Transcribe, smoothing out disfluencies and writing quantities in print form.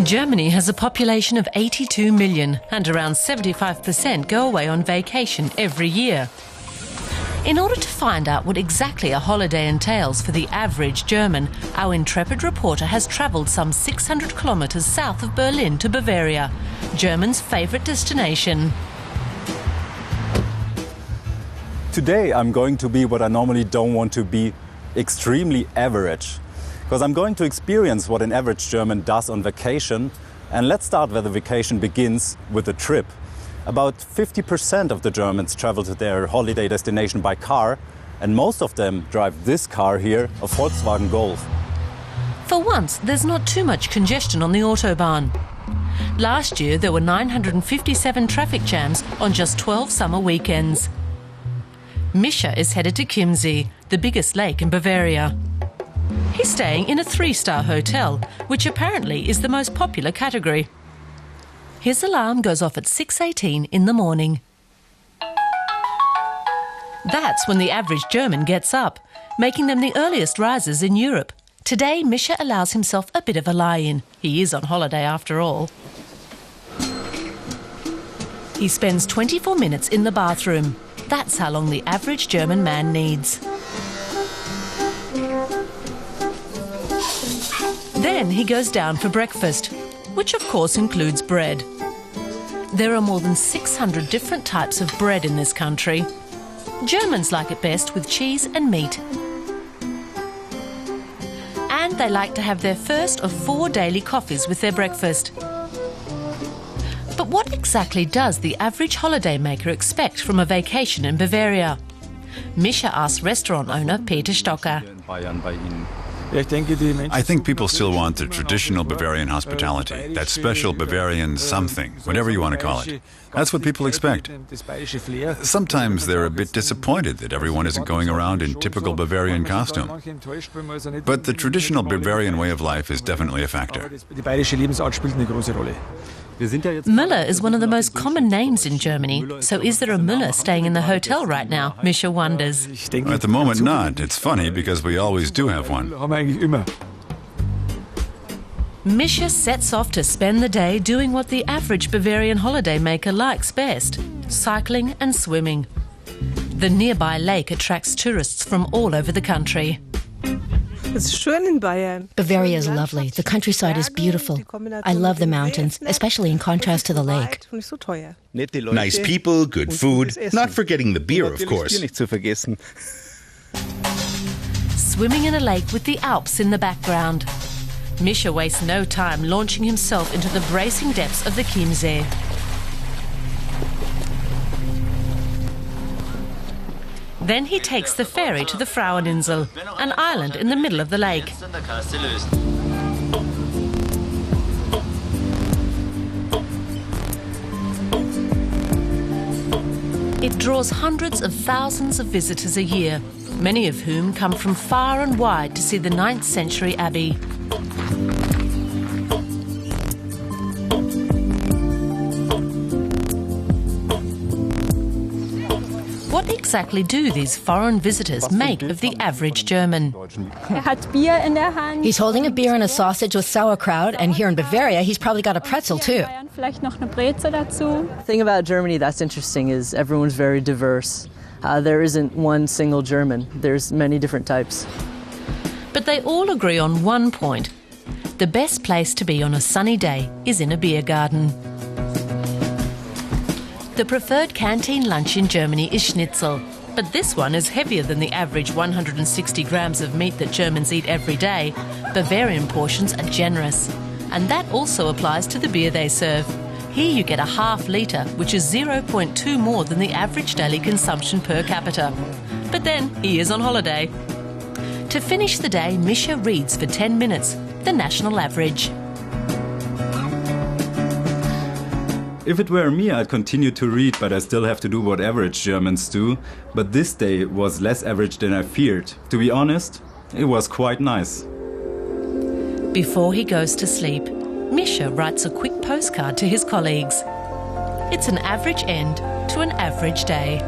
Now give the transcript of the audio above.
Germany has a population of 82 million and around 75% go away on vacation every year. In order to find out what exactly a holiday entails for the average German, our intrepid reporter has travelled some 600 kilometres south of Berlin to Bavaria, Germans' favourite destination. Today I'm going to be what I normally don't want to be, extremely average. Because I'm going to experience what an average German does on vacation. And let's start where the vacation begins, with a trip. About 50% of the Germans travel to their holiday destination by car, and most of them drive this car here, a Volkswagen Golf. For once, there's not too much congestion on the Autobahn. Last year, there were 957 traffic jams on just 12 summer weekends. Mischa is headed to Chiemsee, the biggest lake in Bavaria. He's staying in a 3-star hotel, which apparently is the most popular category. His alarm goes off at 6:18 in the morning. That's when the average German gets up, making them the earliest risers in Europe. Today, Mischa allows himself a bit of a lie-in. He is on holiday after all. He spends 24 minutes in the bathroom. That's how long the average German man needs. Then he goes down for breakfast, which of course includes bread. There are more than 600 different types of bread in this country. Germans like it best with cheese and meat. And they like to have their first of 4 daily coffees with their breakfast. But what exactly does the average holidaymaker expect from a vacation in Bavaria? Mischa asks restaurant owner Peter Stocker. I think people still want the traditional Bavarian hospitality, that special Bavarian something, whatever you want to call it. That's what people expect. Sometimes they're a bit disappointed that everyone isn't going around in typical Bavarian costume. But the traditional Bavarian way of life is definitely a factor. Müller is one of the most common names in Germany, so is there a Müller staying in the hotel right now? Mischa wonders. At the moment, not. It's funny because we always do have one. Mischa sets off to spend the day doing what the average Bavarian holidaymaker likes best: cycling and swimming. The nearby lake attracts tourists from all over the country. Bavaria is lovely. The countryside is beautiful. I love the mountains, especially in contrast to the lake. Nice people, good food, not forgetting the beer, of course. Swimming in a lake with the Alps in the background. Mischa wastes no time launching himself into the bracing depths of the Chiemsee. Then he takes the ferry to the Fraueninsel, an island in the middle of the lake. It draws hundreds of thousands of visitors a year, many of whom come from far and wide to see the 9th century abbey. What exactly do these foreign visitors make of the average German? He's holding a beer and a sausage with sauerkraut, and here in Bavaria, he's probably got a pretzel too. The thing about Germany that's interesting is everyone's very diverse. There isn't one single German. There's many different types. But they all agree on one point. The best place to be on a sunny day is in a beer garden. The preferred canteen lunch in Germany is schnitzel, but this one is heavier than the average 160 grams of meat that Germans eat every day. Bavarian portions are generous, and that also applies to the beer they serve. Here you get a half litre, which is 0.2 more than the average daily consumption per capita. But then he is on holiday. To finish the day, Mischa reads for 10 minutes, the national average. If it were me, I'd continue to read, but I still have to do what average Germans do. But this day was less average than I feared. To be honest, it was quite nice. Before he goes to sleep, Mischa writes a quick postcard to his colleagues. It's an average end to an average day.